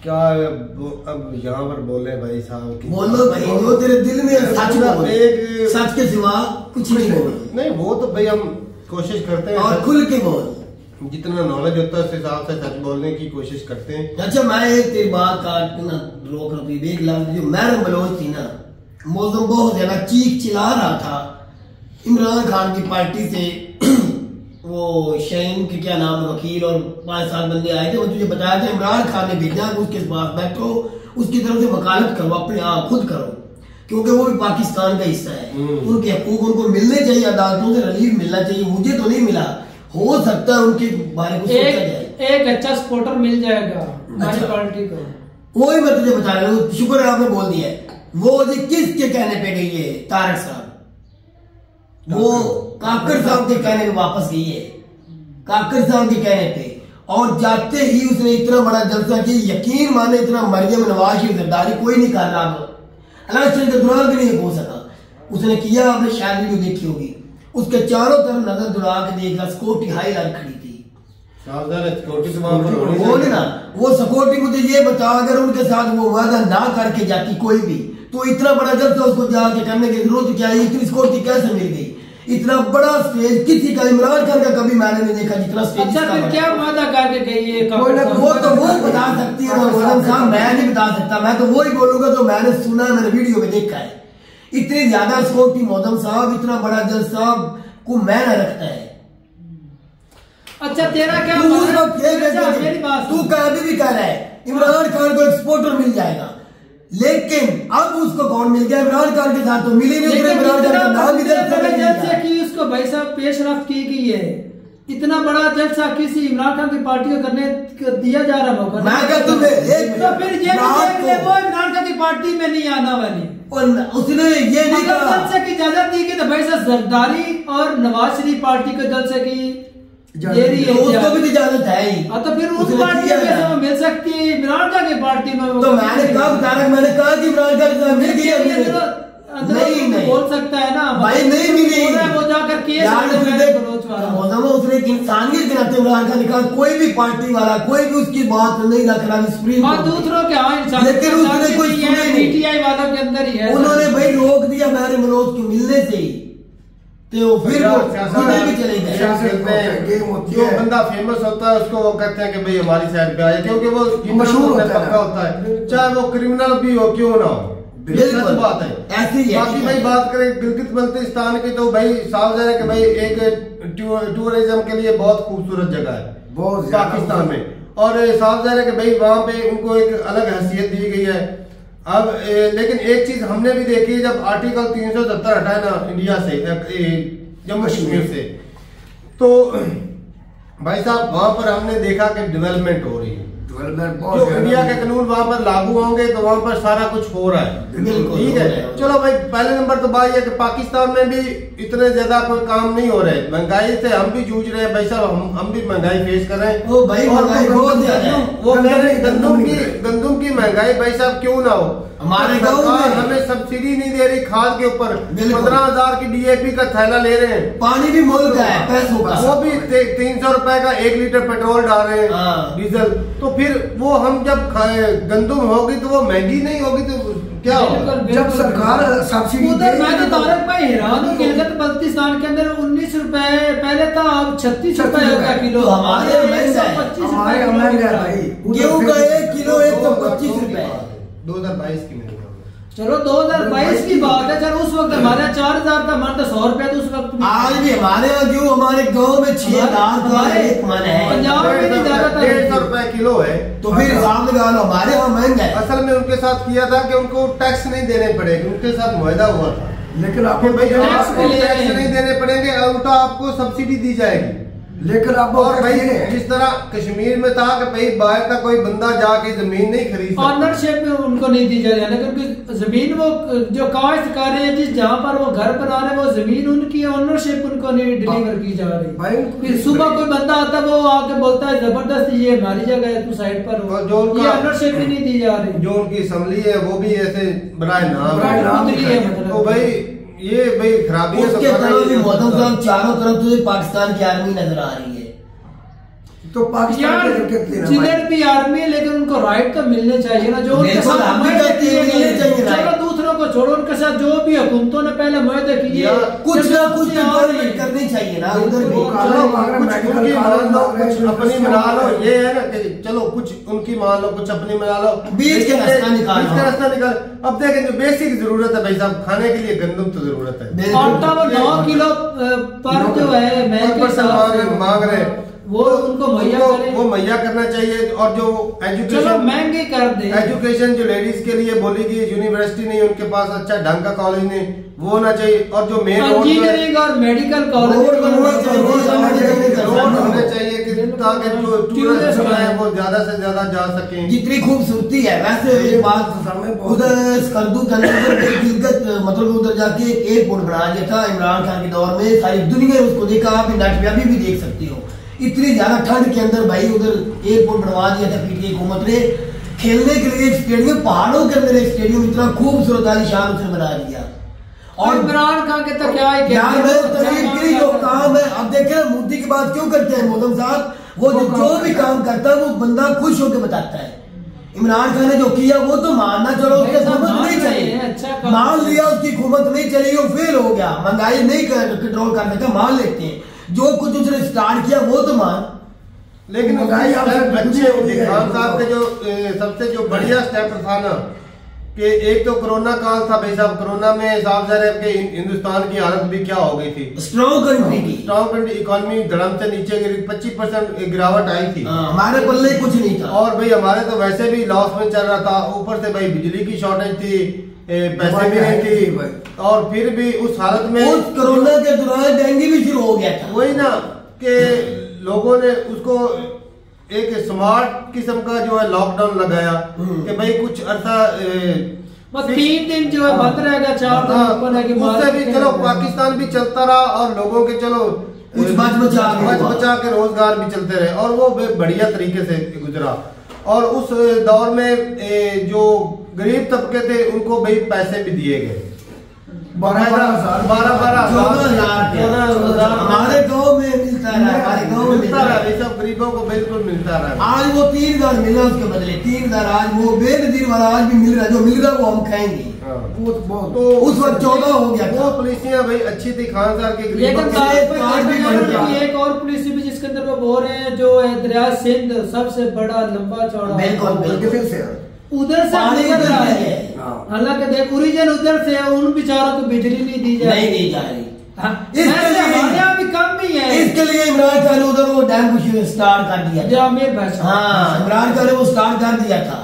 क्या अब यहाँ पर बोले भाई साहब बोलो भाई, जो तेरे दिल में है सच बोल, एक सच के सिवा कुछ नहीं बोल। नहीं वो तो भाई हम कोशिश करते हैं और खुल के बोल, जितना नॉलेज होता है उस हिसाब से सच बोलने की कोशिश करते हैं। अच्छा मैं एक तेरी बात काटना रोक रही, देख ला जो मैरम बलोच थी ना, मौसम बहुत ज्यादा चीख चिल्ला रहा था इमरान खान की पार्टी से वो शहीन के क्या नाम वकील और 5-7 बंदे आए थे, वो तुझे बताया था इमरान खान ने भेजा उसके पास बैठो, उसकी तरफ से वकालत करो, अपने आप खुद करो, क्योंकि वो भी पाकिस्तान का हिस्सा है, उनके हकूक उनको मिलने चाहिए, अदालतों से रिलीफ मिलना चाहिए। मुझे तो नहीं मिला, हो सकता है उनके बारे में सोचा जाए, एक अच्छा सपोर्टर मिल जाएगा हमारी पार्टी को। वही मैं तुझे बता रहा हूँ, शुक्र है आपने बोल दिया। वो जी किसके कहने पे गई है? तारक साहब, वो काकर साहब के कहने पे वापस गई है, काकर साहब के कहने पे, और जाते ही उसने इतना बड़ा जलसा कि यकीन माने इतना मरियम नवाज की जरदारी कोई नहीं कर रहा, इलेक्शन के दौरान भी नहीं हो सका, उसने किया। आपने शायद वीडियो देखी होगी, उसके चारों तरफ नजर दौड़ा के देखा, सिक्योरिटी हाई लाइट खड़ी थी, बोले ना वो सिक्योरिटी। मुझे ये बता, अगर उनके साथ वो वादा ना करके जाती कोई भी, तो इतना बड़ा जलसा उसको जाके करने की जरूरत क्या है? इतनी सिक्योरिटी कैसे मिल गई? इतना बड़ा स्टेज किसी का, इमरान खान का कभी मैंने नहीं देखा जितना स्टेज। अच्छा फिर क्या वादा करके गई है? वो तो वो बता सकती है मौलम साहब, मैं नहीं बता सकता। मैं तो वही बोलूंगा जो मैंने सुना, मैंने वीडियो में देखा है। इतनी ज्यादा स्कोप की मौलम साहब, इतना बड़ा जलसा को मैं न रखता है। अच्छा तेरा क्या तू अभी भी कह रहा है इमरान खान को एक्सपोर्टर मिल जाएगा, लेकिन अब उसको कौन मिल गया? इमरान खान के साथ तो मिली नहीं। इमरान खान का नाम जलसा की उसको भाई साहब पेशरफ्त की गई है, इतना बड़ा जलसा किसी इमरान खान की पार्टी को करने दिया जा रहा मौका। मैं कहता हूं तो फिर ये वो इमरान खान की पार्टी में नहीं आना वाली। उसने ये नहीं कहा जलसे की इजाजत दी कि तो भाई साहब जरदारी और नवाज शरीफ पार्टी को जलसे की उसको भी इजाजत है ही। तो फिर उस पार्टी में वो मिल सकती है इमरान खान की पार्टी में। तो मैंने कब तारक मैंने कहा कि इमरान खान मिल गई, नहीं बोल सकता है ना भाई, नहीं मिली। वो जाकर केस उसने एक इंसानियत के नाते इमरान खान ने कहा कोई भी पार्टी वाला कोई भी उसकी बात नहीं रख रहा सुप्रीम कोर्ट, दूसरों के हाँ, लेकिन उसने कोई पीटीआई वालों के अंदर ही है। उन्होंने भाई रोक दिया मैंने मनोज को मिलने से ही, तो फिर वो भी चले गए। जो बंदा फेमस होता है उसको वो कहते हैं कि भाई हमारी साइड पे आए, क्योंकि वो मशहूर पक्का होता है, चाहे वो क्रिमिनल भी हो क्यों ना हो। बिल्कुल बात है ऐसी है। बाकी भाई बात करें गिलगित बल्तिस्तान की, तो भाई साफ है कि भाई एक टूरिज्म के लिए बहुत खूबसूरत जगह है बहुत पाकिस्तान में, और साफ है कि भाई वहाँ पे उनको एक अलग हैसियत दी गई है। अब लेकिन एक चीज हमने भी देखी है, जब आर्टिकल 370 हटाए ना इंडिया से, जम्मू कश्मीर से, तो भाई साहब वहां पर हमने देखा कि डेवलपमेंट हो रही है। जो इंडिया के कानून वहां पर लागू होंगे तो वहां पर सारा कुछ हो रहा है। ठीक है, चलो भाई पहले नंबर तो बात यह कि पाकिस्तान में भी इतने ज्यादा कोई काम नहीं हो रहे, महंगाई से हम भी जूझ रहे हैं भाई साहब, हम भी महंगाई फेस कर रहे हैं। वो भाई गंदम की महंगाई भाई साहब क्यों ना हो, हमारे गाँव में हमें सब्सिडी नहीं दे रही खाद के ऊपर, 15,000 की डीएपी का थैला ले रहे हैं, पानी भी मुल्क है पैसों का, वो भी 300 रुपए का 1 लीटर पेट्रोल डाल रहे हैं डीजल। तो फिर वो हम जब गंदम होगी तो वो महंगी नहीं होगी तो क्या होगा? जब सरकार सब्सिडी उधर मैं तो तारक भाई हैरान हूँ, गिलगित बल्तिस्तान के अंदर 19 रुपए पहले था, अब 36 रुपए हो गया किलो। हमारे महंगा है भाई, गेहूं का 1 किलो 125 रुपए 2022 की। चलो 2022 की बात है, चलो उस वक्त हमारे 4,000 का मन था, 100 रुपए तो उस वक्त आज भी हमारे यहाँ जो हमारे गाँव में 6,000 का एक मन है, पंजाब में नहीं ज्यादा 150 रुपए किलो है। तो फिर हिसाब लगा लो हमारे यहाँ महंगा है। असल में उनके साथ किया था कि उनको टैक्स नहीं देने पड़ेंगे, उनके साथ मुआहदा हुआ था, लेकिन आपको टैक्स नहीं देने पड़ेंगे, उल्टा आपको सब्सिडी दी जाएगी। लेकिन अब और भाई जिस तरह कश्मीर में था कि भाई बाहर का कोई बंदा जाके जमीन नहीं खरीद सकता, ऑनरशिप में उनको नहीं दी जा रही है, क्योंकि जमीन वो जो काश्तकार है जिस जहाँ पर वो घर बना रहे वो जमीन उनकी है, ऑनरशिप उनको नहीं डिलीवर की जा रही। फिर सुबह कोई बंदा आता है वो आके बोलता है जबरदस्ती ये हमारी जगह है, तू साइड पर हो, जो ये ऑनरशिप ही नहीं दी जा रही। जो उनकी असम्बली है वो भी ऐसे बराए नाम है, तो भाई ये भाई खराबी है। उसके चारों तरफ तो पाकिस्तान की आर्मी नजर आ रही है, तो पाकिस्तान जिधर भी आर्मी है लेकिन उनको राइट तो मिलने चाहिए ना, जो उनके साथ चलो दूसरों को छोड़ो, उनके साथ जो भी हुकूमतों ने पहले मुआहदे किए कुछ ना कुछ करनी चाहिए ना, उधर भी अपनी मना लो, ये है ना कि चलो कुछ उनकी मान लो, कुछ अपनी मना लो, बीच का रास्ता निकाल। अब देखें जो बेसिक जरूरत है भाई साहब, खाने के लिए गंदम तो जरूरत है, आटा वो 9 किलो पर जो है मांग रहे वो उनको मुहैया करना चाहिए। और जो एजुकेशन महंगे कर दे, एजुकेशन जो लेडीज के लिए बोली गई, यूनिवर्सिटी नहीं उनके पास अच्छा ढंग का कॉलेज नहीं, वो होना चाहिए। और जो मेन इंजीनियरिंग और मेडिकल कॉलेज होने चाहिए कि ताकि जो टूरिस्ट है वो ज्यादा से ज्यादा जा सके। जितनी खूबसूरती है वैसे ये बात उधर स्कर्दू के अंदर मतलब उधर जाके एक एयरपोर्ट बना दिया था इमरान खान के दौर में, सारी दुनिया ने उसको देखा, आप नेट पे अभी भी देख सकती हो। इतनी ज्यादा ठंड के अंदर भाई उधर एयरपोर्ट बनवा दिया था पीटीआई हुकूमत ने, खेलने के लिए एक स्टेडियम, पहाड़ों के अंदर एक स्टेडियम इतना खूबसूरत आलीशान उसने बना दिया। और इमरान खान के तो क्या है जो काम है, अब देखे मोदी की बात क्यों करते हैं मोदम साहब, वो जो भी काम करता है वो बंदा खुश होकर बताता है। इमरान खान ने जो किया वो तो मानना, चलो उसकी हुकूमत नहीं चली, मान लिया उसकी हुकूमत नहीं चली, वो फेल हो गया, महंगाई नहीं कंट्रोल करने का मान लेते हैं, जो कुछ उसने स्टार्ट किया वो तो मान। लेकिन महंगाई अच्छे खान साहब के जो सबसे जो बढ़िया स्टेप था ना कि एक तो कोरोना काल था भाई साहब, कोरोना में साहब के हिंदुस्तान की हालत भी क्या हो गई थी, स्ट्रॉन्ग कंट्री इकोनॉमी धड़म से नीचे गिरी, 25% गिरावट आई थी, हमारे पल्ले कुछ नहीं था, और भाई हमारे तो वैसे भी लॉस में चल रहा था, ऊपर से भाई बिजली की शॉर्टेज थी, पैसे भी नहीं थी, और फिर भी उस हालत में उस कोरोना के दौरान डेंगू भी शुरू हो गया था। वही ना कि लोगों ने उसको एक स्मार्ट किस्म का जो है लॉकडाउन लगाया कि भाई कुछ अर्सा 3 दिन जो है बंद रहेगा, 4 दिन ओपन है कि उससे भी चलो पाकिस्तान भी चलता रहा और लोगों के चलो कुछ बच बचा के रोजगार भी चलते रहे, और वो बढ़िया तरीके से गुजरा। और उस दौर में जो गरीब तबके थे उनको भाई पैसे भी दिए गए, 12,000 हमारे गाँव में मिलता रहा, हमारे गाँव में मिलता रहा, ये सब गरीबों को बिल्कुल मिलता रहा। आज वो 3,000 मिला, उसके बदले 3,000 आज वो बेनजीर वाला आज भी मिल रहा है, जो मिल रहा है वो हम खाएंगे। तो उस वक्त 14 हो गया, वो पुलिसियाँ भाई अच्छी थी खान साहब की, लेकिन एक और पुलिस भी जिसके अंदर वो बोल रहे हैं जो दरिया सिंध सबसे बड़ा लंबा चौड़ा, बिल्कुल उधर से हालांकि देख ओरिजिन उधर से, उन बेचारों को बिजली नहीं दी जा रही, भी कम भी है। इसके लिए इमरान खान ने उधर वो डैम स्टार्ट कर दिया, हाँ इमरान खान ने वो स्टार्ट कर दिया था,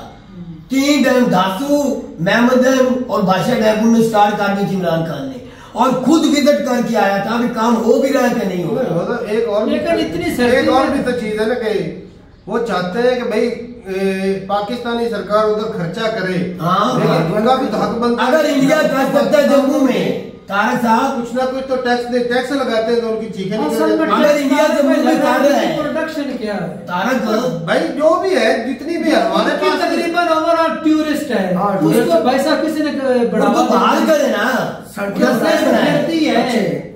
3 डैम धासू, महमद डैम और बादशाह डैम उन्होंने स्टार्ट कर दी थी इमरान खान ने, और खुद विजिट करके आया था, अभी काम हो भी रहा है कि नहीं हो रहा। एक और भी तो चीज है ना कि वो चाहते हैं कि भाई पाकिस्तानी सरकार उधर खर्चा करे, लेकिन उनका भी तो हक बनता है। अगर इंडिया कर सकता है जम्मू में तारक साहब कुछ ना कुछ तो टैक्स लगाते हैं तो उनकी चीखें नहीं, अगर इंडिया जम्मू में कर रहा है प्रोडक्शन क्या है तारक भाई, जो भी है जितनी भी है हमारे पास तकरीबन ओवरऑल टूरिस्ट है, उसको पैसा किसी ने बढ़ावा बहाल करे ना, है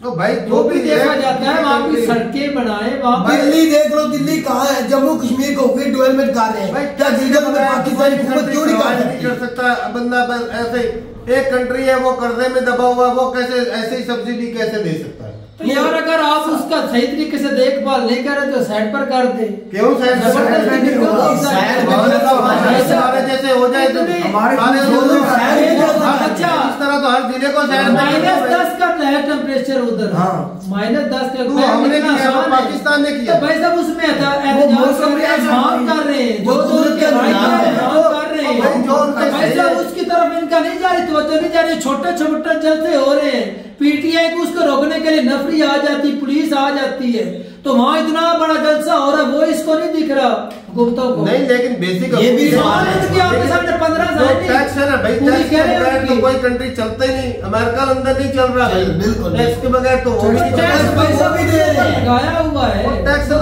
तो भाई जो भी देखा जाता है वहाँ की सड़कें बनाए, वहाँ दिल्ली देख लो, दिल्ली कहाँ है, जम्मू कश्मीर को फिर डेवलपमेंट कर रहे हैं, क्या दिल्ली में पाकिस्तानी हुकूमत क्यों नहीं कर सकता बंदा? ऐसे एक कंट्री है वो कर्जे में दबा हुआ, वो कैसे ऐसे ही सब्सिडी कैसे दे सकता है? तो यार अगर आप उसका सही तरीके से देखभाल नहीं करे तो साइड पर कर दे। क्यों साइड जैसे हो जाए तो अच्छा इस तरह तो हर जिले को साइड -10 का है टेम्परेचर उधर, -10 का हमने किया, पाकिस्तान ने किया, तो भाई साहब उसमें कर रहे हैं जो कर रहे हैं भाई साहब, उसकी तरफ इनका नहीं जा रही, तो नहीं जा रही, छोटे छोटे जलसे हो रहे हैं, पीटीआई को उसको रोकने के लिए नफरी आ जाती, पुलिस आ जाती है, तो वहाँ इतना बड़ा जलसा हो रहा है, वो इसको नहीं दिख रहा गुप्तों को नहीं, लेकिन बेसिक ये भी आपके सामने 15 टैक्स है ना भाई, टैक्स के बगैर तो कोई कंट्री चलता ही नहीं, अमेरिका लंदन नहीं चल रहा है बिल्कुल, टैक्स के बगैर तो वो भी पैसा भी दे रहे हैं, लगाया हुआ है टैक्स तो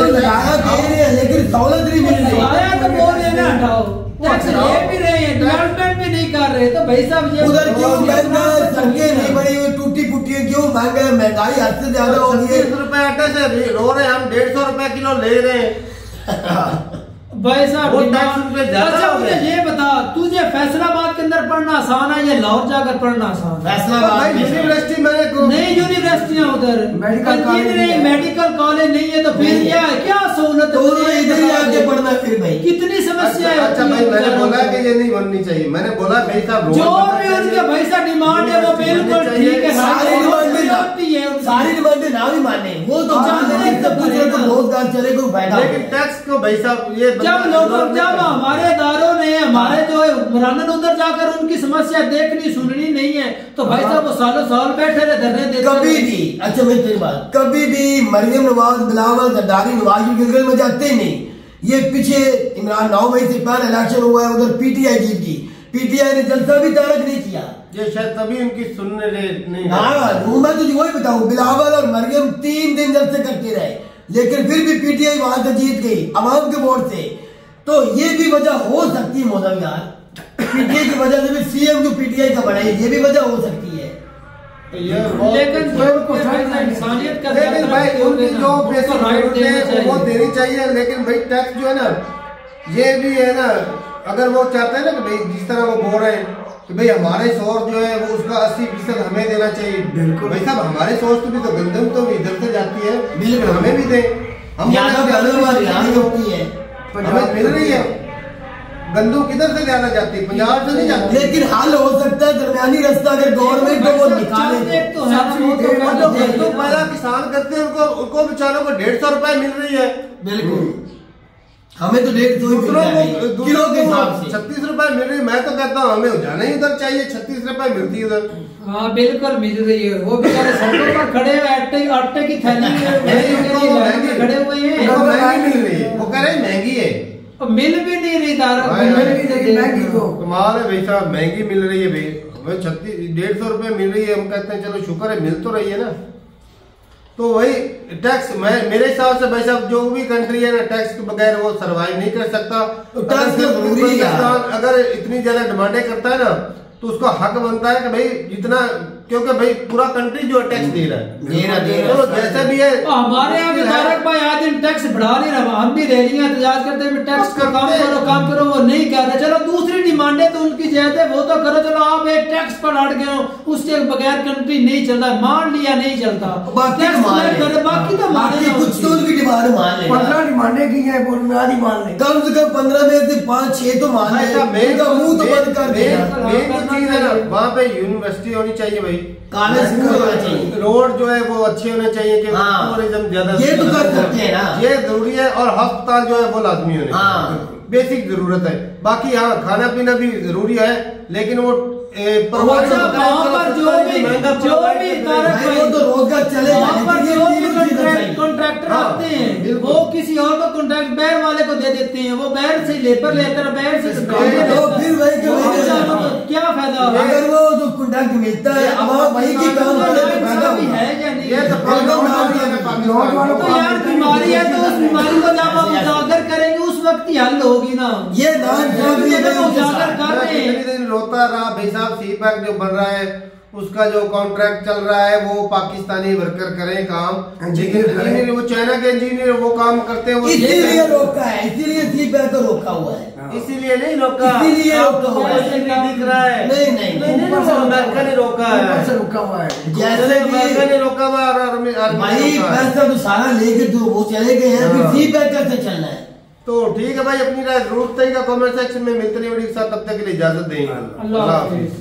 लगाया दे रहे हैं, लेकिन सहूलत नहीं मिल रही, लगाया तो बोल रहे ना हटाओ, टैक्स ले भी रहे हैं, डेवलपमेंट भी नहीं कर रहे, तो भाई साहब ये उधर क्यों महंगा, सड़कें नहीं बनी हुई, टूटी फूटी है, क्यों महंगा है, महंगाई हद से ज्यादा हो गई है, 30 रुपए आटे से रो रहे हैं हम, 150 रुपए किलो ले रहे हैं भाई साहब। अच्छा मुझे ये बता, तुझे फैसलाबाद के अंदर पढ़ना आसान है या लाहौर जाकर पढ़ना आसान? फैसलाबाद यूनिवर्सिटी मैंने नहीं, यूनिवर्सिटियाँ उधर इंजीनियरिंग मेडिकल कॉलेज नहीं है, तो फिर क्या क्या सहूलत है, इधर ही आके पढ़ना फिर भाई, कितनी समस्या है। अच्छा भाई मैंने बोला कि ये नहीं बननी चाहिए, मैंने बोला भाई साहब जो भी उनके भाई साहब डिमांड है वो बिल्कुल ठीक है, सारी डिमांडें ना भी माने, वो तो रोजगार चले कोई फायदा, लेकिन टैक्स को भाई साहब ये जब हमारे इदारों ने हमारे जो मुरानन उधर जाकर उनकी समस्या देखनी सुननी नहीं है, तो भाई साहब वो सालों साल बैठे रहे धरने देते कभी भी। अच्छा मैं तेरी बात, कभी भी मरियम नवाज, बिलावल, जरदारी, नवाज गिलगित में जाते ही नहीं, ये पीछे इमरान 9 मई से पहले इलेक्शन हुआ है, उधर पीटीआई जीत गई, पीटीआई ने जलसा भी तारक नहीं किया, ये शायद तभी उनकी सुनने नहीं। हाँ मैं तुझे वही बताऊं, बिलावल और मरियम 3 दिन जलसे करते रहे, लेकिन फिर भी पीटीआई वहां से जीत गई अवाम के वोट से, तो ये भी वजह हो सकती है मौजूद यार, पीटीआई की वजह से भी सीएम को पीटीआई का बनाई, ये भी वजह हो सकती है, लेकिन इंसानियत का भाई उनकी जो बेसिक राइट है वो देनी चाहिए, लेकिन भाई टैक्स जो है ना ये भी है ना, अगर वो चाहते हैं ना कि भाई जिस तरह वो बोल रहे हैं कि भाई हमारे सोर्स जो है वो उसका 80% हमें देना चाहिए। बिल्कुल भाई साहब, हमारे सोर्स तो भी तो गंदम तो इधर से जाती है, बिल्कुल हमें भी दें। हम होती है, हमें मिल रही है, गंदम किधर से ज्यादा जाती है, पंजाब से नहीं जाती। लेकिन हल हो सकता है दरमियानी रास्ता अगर गवर्नमेंट को निकाले तो गंदम पैदा किसान करते हैं, उनको बेचारों को 150 रुपए मिल रही है। बिल्कुल, हमें तो 150 किलो के हिसाब से 36 रुपए मिल रही है। मैं तो कहता हूँ हमें जाना ही उधर चाहिए, 36 रुपए मिलती है उधर। हाँ बिल्कुल मिल रही है। वो बेचारे सड़कों पर खड़े हुए आटे की थैली खड़े हुए हैं, महंगी मिल रही है। वो कह रहे हैं महंगी है, मिल भी नहीं रही महंगी तो कमाल है भाई साहब, महंगी मिल रही है भाई। 150 रुपए मिल रही है, हम कहते हैं चलो शुक्र है मिल तो रही है ना। तो वही टैक्स, मेरे हिसाब से भाई साहब जो भी कंट्री है ना टैक्स के बगैर वो सरवाइव नहीं कर सकता। पाकिस्तान अगर इतनी ज्यादा डिमांडें करता है ना तो उसका हक बनता है कि भाई जितना, क्योंकि भाई पूरा कंट्री जो टैक्स दे रहा है, तो जैसे भी है। हमारे यहाँ भी तारक भाई आज दिन टैक्स बढ़ा नहीं रहा, हम भी रैलियां एहतजाज करते हैं टैक्स का काम करो, वो नहीं कह रहे। चलो दूसरी डिमांडे तो उनकी ज्यादा वो तो करो, चलो आप एक टैक्स पर अड़ गए हो, उसके बगैर कंट्री नहीं चलता, मान लिया नहीं चलता, बाकी तो कुछ तो उनकी डिमांड मान ले, 15 डिमांडें की है बुनियादी मान ले, कम से कम 15 में से 5-6 तो मान ले, मुंह तो बंद कर दे। वहाँ पे यूनिवर्सिटी होनी चाहिए भाई, कॉलेज होना चाहिए, रोड जो है वो अच्छे होने चाहिए कि टूरिज्म ज्यादा, ये तो कर सकते हैं ना, ये जरूरी है। और अस्पताल जो है वो लाजमी होने, बेसिक जरूरत है। बाकी हाँ खाना पीना भी जरूरी है, लेकिन वो जो भी तो रोजगार चलेगा, कॉन्ट्रैक्टर आते हैं वो किसी और को कॉन्ट्रैक्ट बैर वाले को दे देते हैं, वो बैर से लेकर लेकर बैर से फिर क्या फायदा। अगर वो जो कॉन्ट्रैक्ट मिलता है अब वही की काम है या नहीं, तो यार बीमारी है तो उस बीमारी को जब हम उजागर करेंगे उस वक्त ही हल होगी ना। ये उजागर कर रहे हैं, रोता रहा भाई साहब, सी पैक जो बन रहा है उसका जो कॉन्ट्रैक्ट चल रहा है वो पाकिस्तानी वर्कर करें काम, लेकिन वो चाइना के इंजीनियर वो काम करते हैं, इसीलिए रोका है, इसीलिए सी पैक तो रोका हुआ है, इसीलिए नहीं रोका, इसीलिए रोका हुआ है, दिख रहा है। नहीं अमेरिका ने रोका है, रुका हुआ है, जैसे अमेरिका ने रोका हुआ और भाई पैसा तो सारा लेके जो वो चले गए हैं, फिर सी पैक कैसे चलना है। तो ठीक है भाई, अपनी राय जरूर देगा कमेंट सेक्शन में। मिलते हैं वीडियो के साथ, तब तक के लिए इजाजत देंगे। अल्लाह हाफिज़।